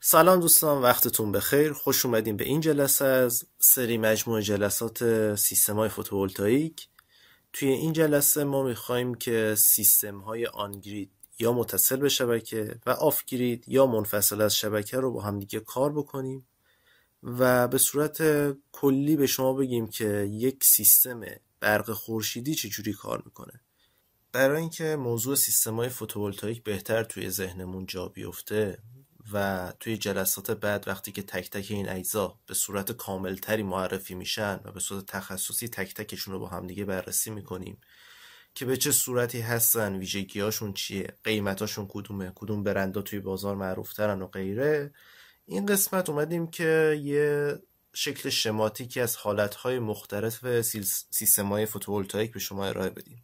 سلام دوستان، وقتتون بخیر. خوش اومدین به این جلسه از سری مجموعه جلسات سیستم‌های فوتوولتائیک. توی این جلسه ما می‌خوایم که سیستم‌های آنگرید یا متصل به شبکه و آفگرید یا منفصل از شبکه رو با هم دیگه کار بکنیم و به صورت کلی به شما بگیم که یک سیستم برق خورشیدی چجوری کار میکنه. برای اینکه موضوع سیستم‌های فوتوولتائیک بهتر توی ذهنمون جا بیفته و توی جلسات بعد وقتی که تک تک این اجزا به صورت کاملتری معرفی میشن و به صورت تخصصی تک تکشون رو با هم دیگه بررسی میکنیم که به چه صورتی هستن، ویژگی‌هاشون چیه، قیمتاشون کدومه، کدوم برندها توی بازار معروفترن و غیره. این قسمت اومدیم که یه شکل شماتیکی از حالتهای مختلف سیستم‌های فوتوولتائیک به شما ارائه بدیم،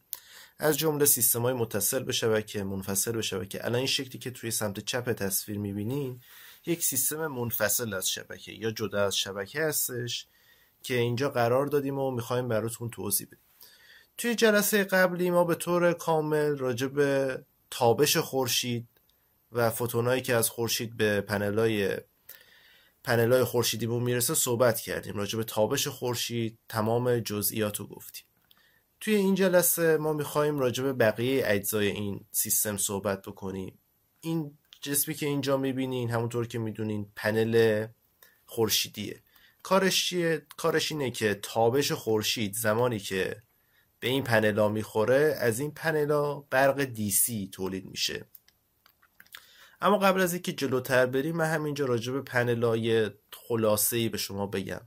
از جمله سیستم‌های متصل به شبکه، منفصل به شبکه. الان این شکلی که توی سمت چپ تصویر می‌بینین یک سیستم منفصل از شبکه یا جدا از شبکه هستش که اینجا قرار دادیم و می‌خوایم براتون توضیح بدیم. توی جلسه قبلی ما به طور کامل راجع به تابش خورشید و فوتونایی که از خورشید به پنل‌های خورشیدیمون میرسه صحبت کردیم. راجع به تابش خورشید تمام جزئیات رو گفتیم. توی این جلسه ما میخواییم راجع به بقیه اجزای این سیستم صحبت بکنیم. این جسمی که اینجا میبینین همونطور که میدونین پنل خورشیدیه. کارش چیه؟ کارش اینه که تابش خورشید زمانی که به این پنلا میخوره از این پنلا برق دیسی تولید میشه. اما قبل از اینکه جلوتر بریم من همینجا راجع به پنلای خلاصه‌ای به شما بگم.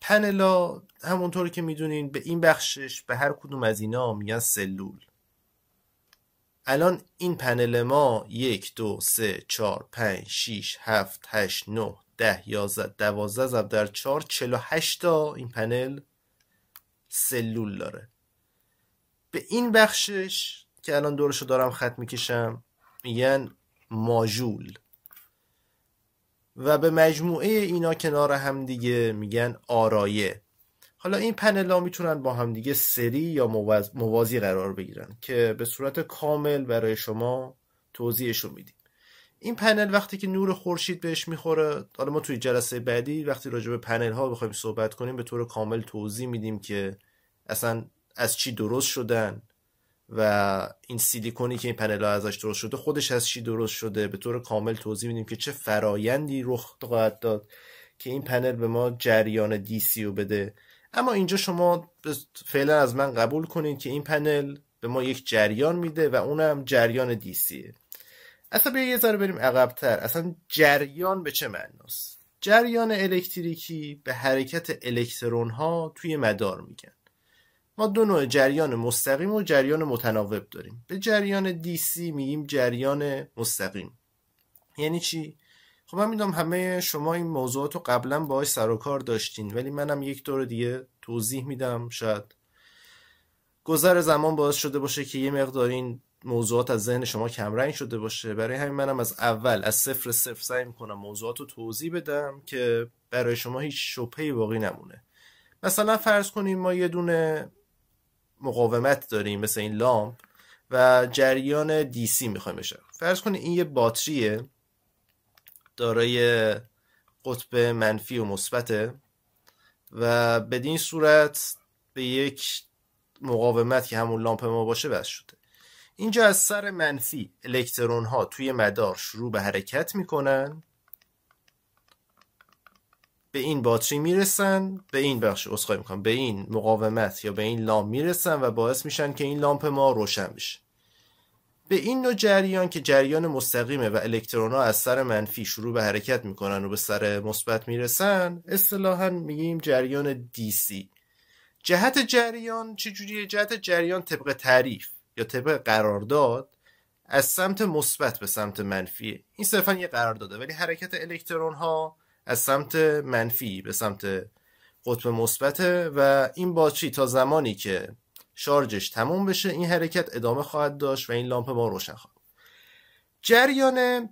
پنلا همونطور که میدونین به این بخشش به هر کدوم از اینا میگن سلول. الان این پنل ما 1 2 3 4 5 6 7 8 9 10 11 12 ضرب در 4 48 تا این پنل سلول داره. به این بخشش که الان دورشو دارم خط میکشم میگن ماژول و به مجموعه اینا کنار هم دیگه میگن آرایه. حالا این پنل ها میتونن با هم دیگه سری یا موازی قرار بگیرن که به صورت کامل برای شما توضیحشو میدیم. این پنل وقتی که نور خورشید بهش میخوره، حالا ما توی جلسه بعدی وقتی راجع به پنل ها بخوایم صحبت کنیم به طور کامل توضیح میدیم که اصلا از چی درست شدن و این سیلیکونی که این پنل ها ازش درست شده خودش از چی درست شده. به طور کامل توضیح میدیم که چه فرایندی رخ خواهد داد که این پنل به ما جریان دیسی رو بده. اما اینجا شما فعلا از من قبول کنید که این پنل به ما یک جریان میده و اونم جریان دیسیه. اصلا بیا یه ذره بریم عقب‌تر. اصلا جریان به چه معناست؟ جریان الکتریکی به حرکت الکترون ها توی مدار میگن. ما دو نوع جریان مستقیم و جریان متناوب داریم. به جریان دیسی میگیم جریان مستقیم. یعنی چی؟ خب من میدونم همه شما این موضوعات رو قبلا باهاش سر و کار داشتین، ولی منم یک دور دیگه توضیح میدم. شاید گذر زمان باعث شده باشه که یه مقدار این موضوعات از ذهن شما کمرنگ شده باشه. برای همین منم از اول از صفر سعی میکنم موضوعات رو توضیح بدم که برای شما هیچ شبهه‌ای باقی نمونه. مثلا فرض کنیم ما یه دونه مقاومت داریم مثل این لامپ و جریان دیسی میخوایم بشه. فرض کنیم این یه باتریه دارای قطب منفی و مثبته و بدین صورت به یک مقاومت که همون لامپ ما باشه وصل شده. اینجا از سر منفی الکترون ها توی مدار شروع به حرکت میکنن، به این باتری میرسن، به این به این مقاومت یا به این لامپ میرسن و باعث میشن که این لامپ ما روشن بشه. به این نوع جریان که جریان مستقیمه و الکترون ها از سر منفی شروع به حرکت میکنن و به سر مثبت میرسن اصطلاحاً میگیم جریان دیسی. جهت جریان چجوریه؟ جهت جریان طبق تعریف یا طبق قرارداد از سمت مثبت به سمت منفی. این صرفاً یه قرارداده، ولی حرکت الکترون ها از سمت منفی به سمت قطب مثبته و این باتری تا زمانی که شارژش تموم بشه این حرکت ادامه خواهد داشت و این لامپ ما روشن خواهد. جریان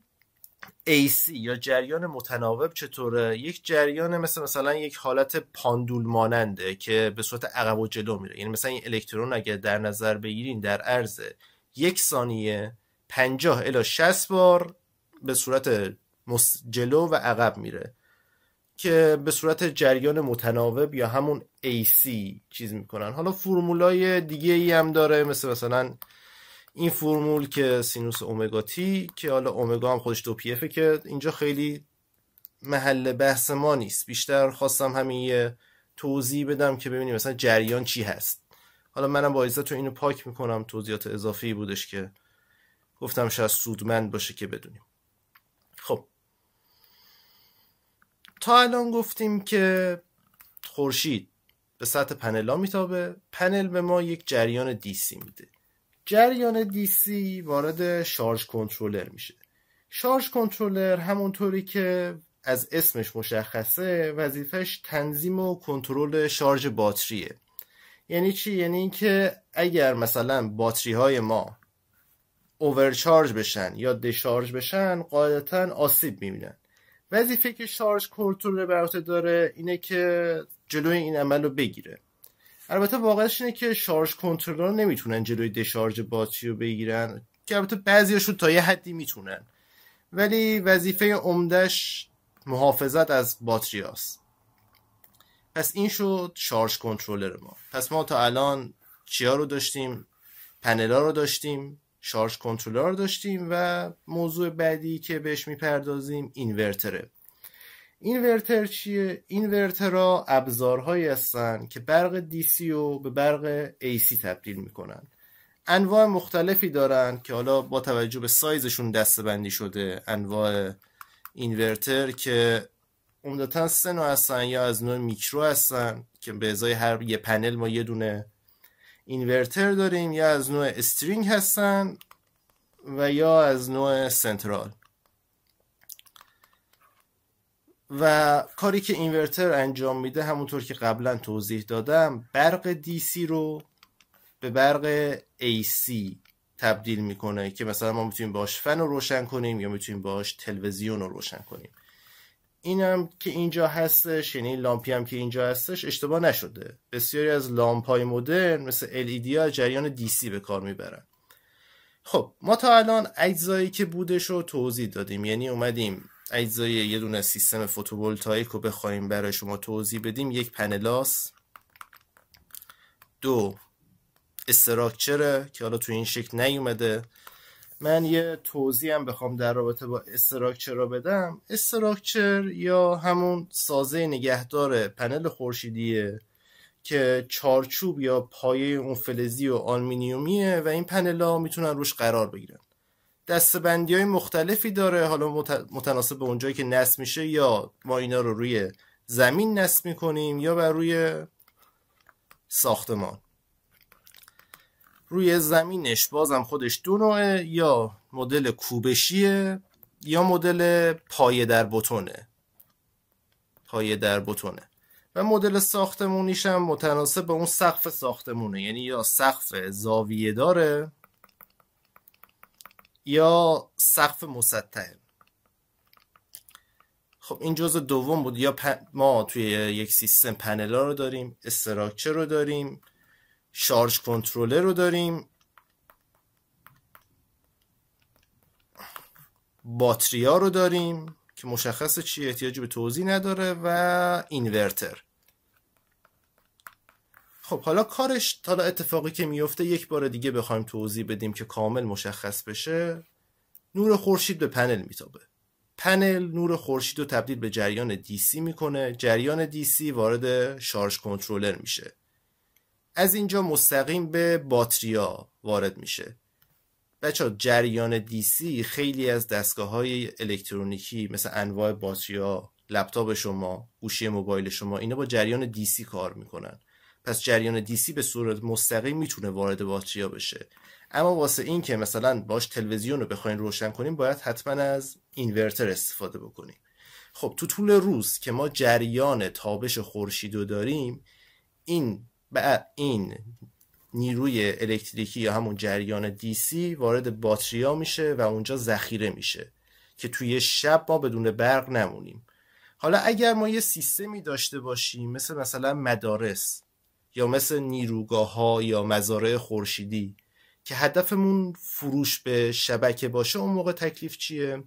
AC یا جریان متناوب چطوره؟ یک جریان مثلا یک حالت پاندول ماننده که به صورت عقب و جلو میره. یعنی مثلا این الکترون اگه در نظر بگیرین در عرض یک ثانیه 50 الی 60 بار به صورت جلو و عقب میره که به صورت جریان متناوب یا همون AC چیز میکنن. حالا فرمولای دیگه ای هم داره، مثلا این فرمول که سینوس اومگا تی، که حالا اومگا هم خودش 2 pf، که اینجا خیلی محل بحث ما نیست. بیشتر خواستم همین یه توضیح بدم که ببینیم مثلا جریان چی هست. حالا منم با عزت اینو پاک میکنم، توضیحات اضافی بودش که گفتم شاید سودمند باشه که بدونیم. خب تا الان گفتیم که خورشید به سطح پنل میتابه، پنل به ما یک جریان دیسی میده. جریان دیسی وارد شارژ کنترلر میشه. شارژ کنترلر همونطوری که از اسمش مشخصه وظیفش تنظیم و کنترل شارژ باتریه. یعنی چی؟ یعنی اینکه اگر مثلا باتری های ما اوورچارج بشن یا دشارژ بشن قاعدتا آسیب میبینن. وظیفه که شارژ کنترلر بر عهده داره اینه که جلوی این عمل رو بگیره. البته واقعش اینه که شارژ کنترلر نمیتونن جلوی دشارژ باتری رو بگیرن، که البته بعضیاشون تا یه حدی میتونن، ولی وظیفه عمدش محافظت از باتری هست. پس این شد شارژ کنترلر ما. پس ما تا الان چیا رو داشتیم؟ پنلا رو داشتیم، شارژ کنترلر رو داشتیم و موضوع بعدی که بهش میپردازیم اینورتره. اینورتر چیه؟ اینورترها ابزارهایی هستن که برق دیسی رو به برق AC تبدیل میکنن. انواع مختلفی دارن که حالا با توجه به سایزشون دسته‌بندی شده. انواع اینورتر که عمدتاً 3 نوع هستن، یا از نوع میکرو هستن که به ازای هر یه پنل ما یه دونه اینورتر داریم، یا از نوع استرینگ هستن و یا از نوع سنترال. و کاری که اینورتر انجام میده همونطور که قبلا توضیح دادم، برق دیسی رو به برق AC تبدیل میکنه که مثلا ما میتونیم باش فن رو روشن کنیم یا میتونیم باش تلویزیون رو روشن کنیم. اینم که اینجا هستش، یعنی لامپی هم که اینجا هستش، اشتباه نشده. بسیاری از لامپ‌های مدرن مثل LED ها جریان DC به کار میبرن. خب ما تا الان اجزایی که بودش رو توضیح دادیم، یعنی اومدیم اجزای یه دونه سیستم فوتوولتائیک رو بخوایم برای شما توضیح بدیم. یک پنلاس، 2 استراکچره که حالا تو این شکل نیومده. من یه توضیح هم بخوام در رابطه با استراکچر رو بدم. استراکچر یا همون سازه نگهدار پنل خورشیدیه که چارچوب یا پایه اون فلزی و آلومینیومیه و این پنل ها میتونن روش قرار بگیرن. دسته‌بندی های مختلفی داره، حالا متناسب به اونجایی که نصب میشه، یا ما اینا رو روی زمین نصب میکنیم یا بر روی ساختمان. روی زمینش بازم خودش 2 نوعه، یا مدل کوبشیه یا مدل پایه در بتونه. و مدل ساختمونیش هم متناسب به اون سقف ساختمونه، یعنی یا سقف زاویه داره یا سقف مسطحه. خب این جزء دوم بود. یا ما توی یک سیستم پنل ها رو داریم، استراکچر رو داریم، شارژ کنترلر رو داریم، باتری ها رو داریم که مشخصه چی، احتیاجی به توضیح نداره، و اینورتر. خب حالا اتفاقی که میفته یک بار دیگه بخوایم توضیح بدیم که کامل مشخص بشه. نور خورشید به پنل میتابه. پنل نور خورشید رو تبدیل به جریان دیسی میکنه. جریان دیسی وارد شارژ کنترلر میشه. از اینجا مستقیم به باتریا وارد میشه. بچه‌ها جریان دیسی خیلی از دستگاه‌های الکترونیکی مثل انواع باتریا، لپتاپ شما، گوشی موبایل شما، اینا با جریان دیسی کار میکنن. پس جریان دیسی به صورت مستقیم میتونه وارد باتریا بشه. اما واسه این که مثلا باش تلویزیون رو بخواین روشن کنیم باید حتما از اینورتر استفاده بکنیم. خب تو طول روز که ما جریان تابش خورشید رو داریم، این نیروی الکتریکی یا همون جریان دیسی وارد باتریا میشه و اونجا ذخیره میشه که توی شب ما بدون برق نمونیم. حالا اگر ما یه سیستمی داشته باشیم مثلا مدارس یا مثل نیروگاه‌ها یا مزارع خورشیدی که هدفمون فروش به شبکه باشه، اون موقع تکلیف چیه؟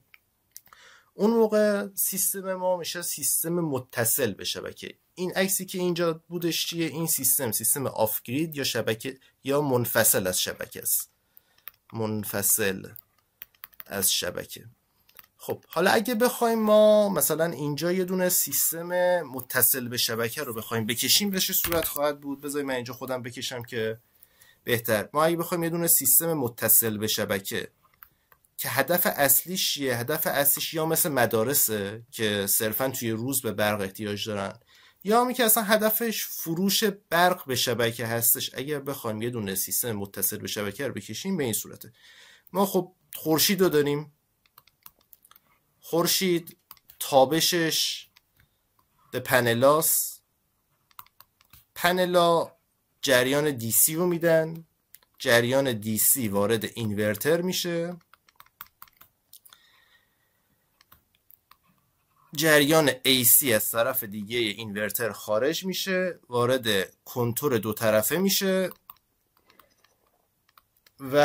اون موقع سیستم ما میشه سیستم متصل به شبکه. این عکسی که اینجا بودش چیه؟ این سیستم آف گرید یا شبکه یا منفصل از شبکه است. منفصل از شبکه. خب حالا اگه بخوایم ما مثلا اینجا یه دونه سیستم متصل به شبکه رو بخوایم بکشیم، به چه صورت خواهد بود؟ بذارید من اینجا خودم بکشم که بهتر. ما اگه بخوایم یه دونه سیستم متصل به شبکه که هدف اصلیش چیه؟ هدف اصلیش یا مثل مدارسه که صرفا توی روز به برق احتیاج دارن، یا می که اصلا هدفش فروش برق به شبکه هستش. اگر بخوایم یه دونه سیستم متصل به شبکه رو بکشیم به این صورته. ما خب خورشید رو داریم. خورشید تابشش به پنلاس، پنلا جریان دیسی رو میدن، جریان دیسی وارد اینورتر میشه، جریان AC از طرف دیگه اینورتر خارج میشه، وارد کنتور دو طرفه میشه و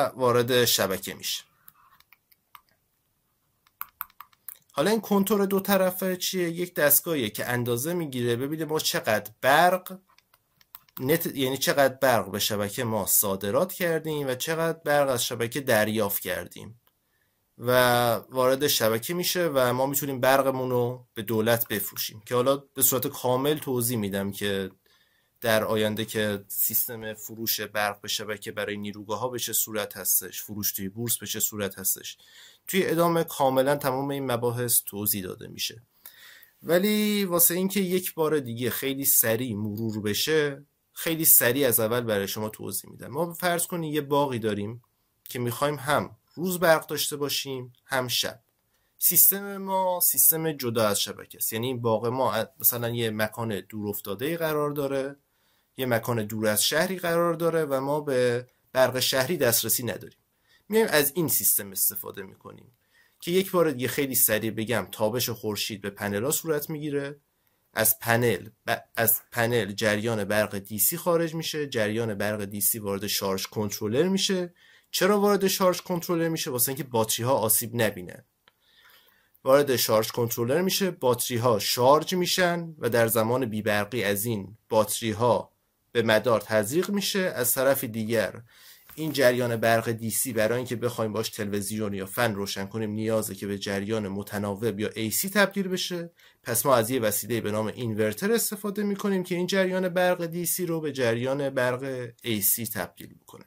وارد شبکه میشه. حالا این کنتور دو طرفه چیه؟ یک دستگاهیه که اندازه میگیره ببینه ما چقدر برق یعنی چقدر برق به شبکه ما صادرات کردیم و چقدر برق از شبکه دریافت کردیم و وارد شبکه میشه و ما میتونیم برقمون رو به دولت بفروشیم، که حالا به صورت کامل توضیح میدم که در آینده که سیستم فروش برق به شبکه برای نیروگاه ها به چه صورت هستش، فروش توی بورس به چه صورت هستش. توی ادامه کاملا تمام این مباحث توضیح داده میشه. ولی واسه اینکه یک بار دیگه خیلی سریع مرور بشه، خیلی سریع از اول برای شما توضیح میدم. ما فرض کنید یه باغی داریم که میخوایم هم روز برق داشته باشیم هم شب. سیستم ما سیستم جدا از شبکه است. یعنی این باغ ما مثلا یه مکان دور افتاده قرار داره، یه مکان دور از شهری قرار داره و ما به برق شهری دسترسی نداریم. میایم از این سیستم استفاده میکنیم که یک بار دیگه خیلی سریع بگم تابش خورشید به پنل‌ها صورت میگیره. از پنل جریان برق دیسی خارج میشه، جریان برق دیسی وارد شارژ کنترلر میشه. چرا وارد شارژ کنترلر میشه؟ واسه اینکه باتری ها آسیب نبینن. وارد شارژ کنترلر میشه، باتری ها شارژ میشن و در زمان بی‌برقی از این باتری ها به مدار تزریق میشه. از طرف دیگر این جریان برق دیسی برای اینکه بخوایم باش تلویزیون یا فن روشن کنیم نیازه که به جریان متناوب یا AC تبدیل بشه. پس ما از یه وسیله به نام اینورتر استفاده میکنیم که این جریان برق دیسی رو به جریان برق AC تبدیل میکنه.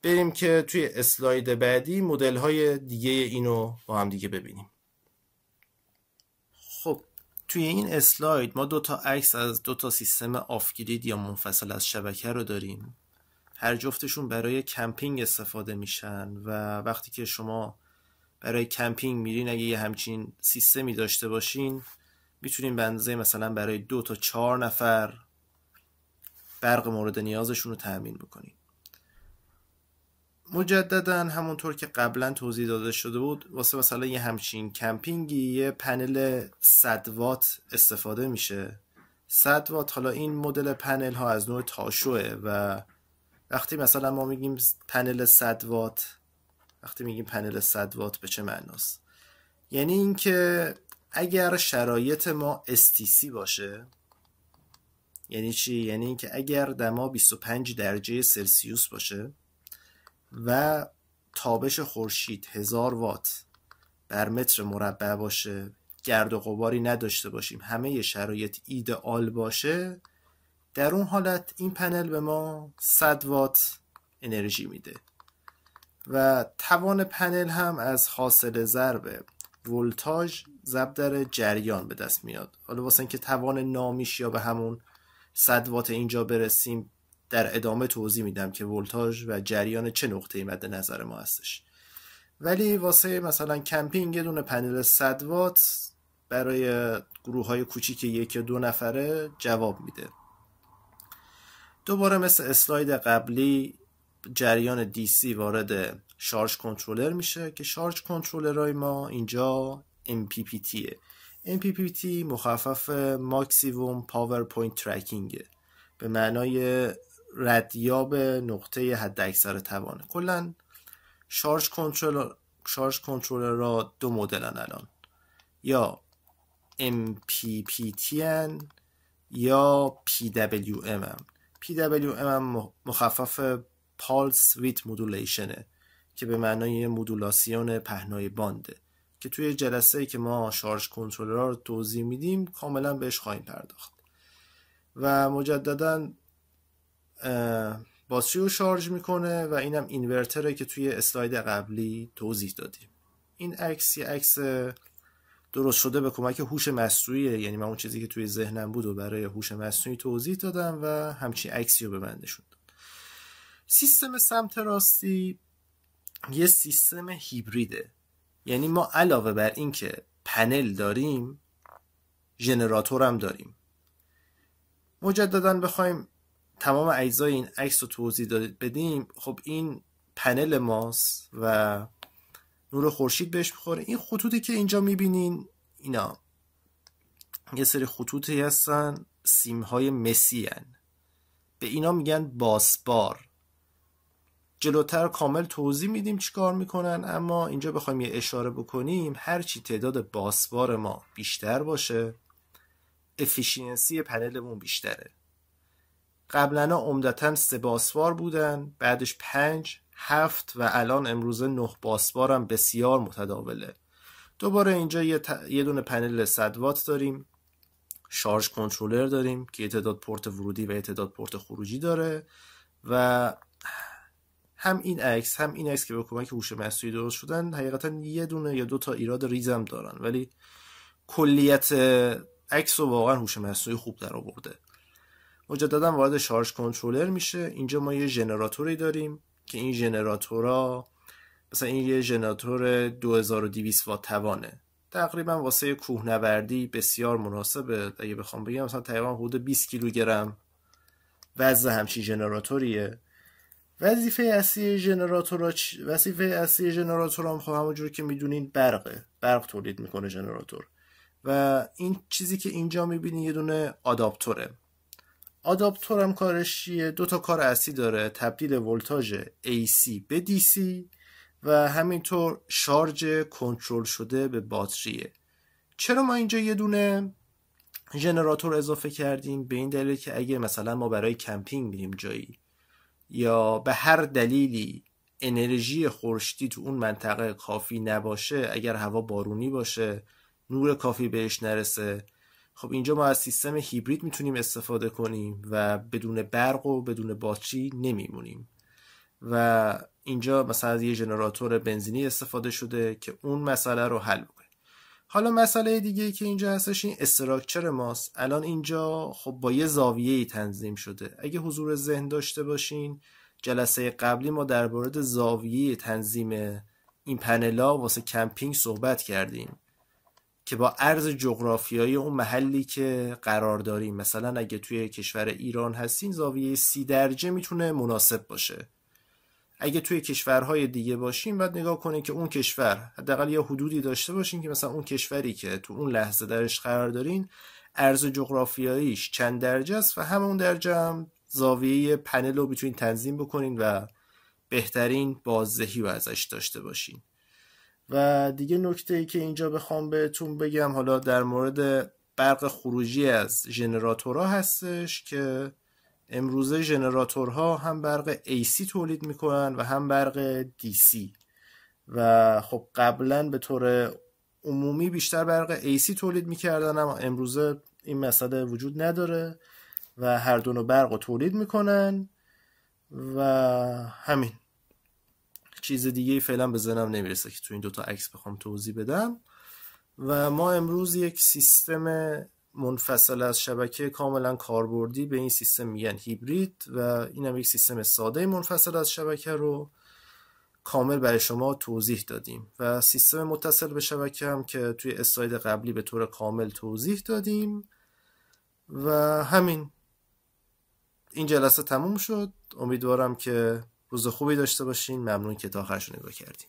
بریم که توی اسلاید بعدی مدل های دیگه اینو با هم دیگه ببینیم. خب توی این اسلاید ما دو تا عکس از دو تا سیستم آف گرید یا منفصل از شبکه رو داریم. هر جفتشون برای کمپینگ استفاده میشن و وقتی که شما برای کمپینگ میرین اگه یه همچین سیستمی داشته باشین میتونین به اندازه مثلا برای 2 تا 4 نفر برق مورد نیازشون رو تامین بکنین. مجددا همونطور که قبلا توضیح داده شده بود واسه مثلا یه همچین کمپینگی یه پنل 100 وات استفاده میشه. 100 وات، حالا این مدل پنل ها از نوع تاشوه و وقتی مثلا ما میگیم پنل 100 وات، وقتی میگیم پنل 100 وات به چه معناست؟ یعنی اینکه اگر شرایط ما STC باشه، یعنی چی؟ یعنی اینکه اگر دما 25 درجه سلسیوس باشه و تابش خورشید 1000 وات بر متر مربع باشه، گرد و غباری نداشته باشیم، همه شرایط ایدئال باشه، در اون حالت این پنل به ما 100 وات انرژی میده و توان پنل هم از حاصل ضرب ولتاژ ضرب در جریان به دست میاد. حالا واسه اینکه توان نامیش یا به همون 100 وات اینجا برسیم در ادامه توضیح میدم که ولتاژ و جریان چه نقطه‌ای مد نظر ما هستش. ولی واسه مثلا کمپینگ یه دونه پنل 100 وات برای گروه‌های کوچیک 1 یا 2 نفره جواب میده. دوباره مثل اسلاید قبلی جریان DC وارد شارژ کنترلر میشه که شارژ کنترلرهای ما اینجا MPPT. MPPT مخفف ماکسیموم پاور پوینت ترکینگ، به معنای ردیاب نقطه حد اکثر توانه. کلا شارژ کنترلر را 2 مدلن الان. یا MPPT هن یا PWM هم. PWM هم مخفف Pulse Width Modulation که به معنای مدولاسیون پهنای بانده که توی جلسه‌ای که ما شارژ کنترلر رو توضیح میدیم کاملا بهش خواهیم پرداخت. و مجددا باتری رو شارژ میکنه و اینم اینورتره که توی اسلاید قبلی توضیح دادیم. این عکس یه عکس درست شده به کمک هوش مصنوعیه، یعنی من اون چیزی که توی ذهنم بود و برای هوش مصنوعی توضیح دادم و همچین عکسی رو به من نشون داد. سیستم سمت راستی یه سیستم هیبریده، یعنی ما علاوه بر این که پنل داریم ژنراتور هم داریم. مجددا بخوایم تمام اجزای این عکس رو توضیح بدیم، خب این پنل ماست و نور خورشید بهش میخوره. این خطوطی که اینجا میبینین اینا یه سری خطوطی هستن سیمهای مسی هن. به اینا میگن باسبار. جلوتر کامل توضیح میدیم چی کار میکنن، اما اینجا بخوایم یه اشاره بکنیم هرچی تعداد باسبار ما بیشتر باشه افیشینسی پنلمون بیشتره. قبلا عمدتاً 3 باسبار بودن، بعدش 5، 7 و الان امروزه 9 باسبار هم بسیار متداوله. دوباره اینجا یه دونه پنل 100 وات داریم، شارژ کنترلر داریم که یه تعداد پورت ورودی و یه تعداد پورت خروجی داره و هم این عکس که به کمک هوش مصنوعی درست شدن حقیقتا یه دونه یا 2 تا ایراد ریزم دارن، ولی کلیت عکس رو واقعا هوش مصنوعی خوب در آورده. مجددا وارد شارژ کنترلر میشه. اینجا ما یه ژنراتوری داریم که این ژنراتورا مثلا این یه ژنراتور 2200 وات توانه، تقریبا واسه کوهنوردی بسیار مناسبه. اگه بخوام بگم مثلا تقریبا حدود 20 کیلوگرم وزن همچین ژنراتوریه. وظیفه اصلی ژنراتورها هم همونجوری که میدونین برق تولید میکنه ژنراتور. و این چیزی که اینجا میبینین یه دونه آداپتوره. آداپتور هم کارش چیه؟ 2 تا کار اصلی داره: تبدیل ولتاژ AC به DC و همینطور شارژ کنترل شده به باتریه. چرا ما اینجا یه دونه ژنراتور اضافه کردیم؟ به این دلیل که اگه مثلا ما برای کمپینگ میریم جایی یا به هر دلیلی انرژی خورشیدی تو اون منطقه کافی نباشه، اگر هوا بارونی باشه، نور کافی بهش نرسه، خب اینجا ما از سیستم هیبرید میتونیم استفاده کنیم و بدون برق و بدون باتری نمیمونیم. و اینجا مثلا از یه ژنراتور بنزینی استفاده شده که اون مسئله رو حل کنه. حالا مسئله دیگه که اینجا هستش این استراکچر ماست. الان اینجا خب با یه زاویه‌ای تنظیم شده. اگه حضور ذهن داشته باشین جلسه قبلی ما در مورد زاویه تنظیم این پنلا واسه کمپینگ صحبت کردیم که با عرض جغرافیایی اون محلی که قرار داریم، مثلا اگه توی کشور ایران هستین زاویه 30 درجه میتونه مناسب باشه. اگه توی کشورهای دیگه باشین باید نگاه کنین که اون کشور حداقل یه حدودی داشته باشین که مثلا اون کشوری که تو اون لحظه درش قرار دارین عرض جغرافیاییش چند درجه است و همون درجه هم زاویه پنل رو میتونین تنظیم بکنین و بهترین بازدهی رو ازش داشته باشین. و دیگه نکته‌ای که اینجا بخوام بهتون بگم حالا در مورد برق خروجی از ژنراتورها هستش که امروزه ژنراتورها هم برق AC تولید میکنن و هم برق DC و خب قبلا به طور عمومی بیشتر برق AC تولید میکردن، اما امروزه این مسئله وجود نداره و هر دو نوع برق رو تولید میکنن و همین. چیز دیگه فعلا به ذهنم نمیرسه که تو این 2 تا عکس بخوام توضیح بدم. و ما امروز یک سیستم منفصل از شبکه کاملا کاربردی به این سیستم میگن هیبرید و اینم یک سیستم ساده منفصل از شبکه رو کامل برای شما توضیح دادیم. و سیستم متصل به شبکه هم که توی اسلاید قبلی به طور کامل توضیح دادیم. و همین، این جلسه تموم شد. امیدوارم که روز خوبی داشته باشین. ممنون که تا آخرش نگاه کردین.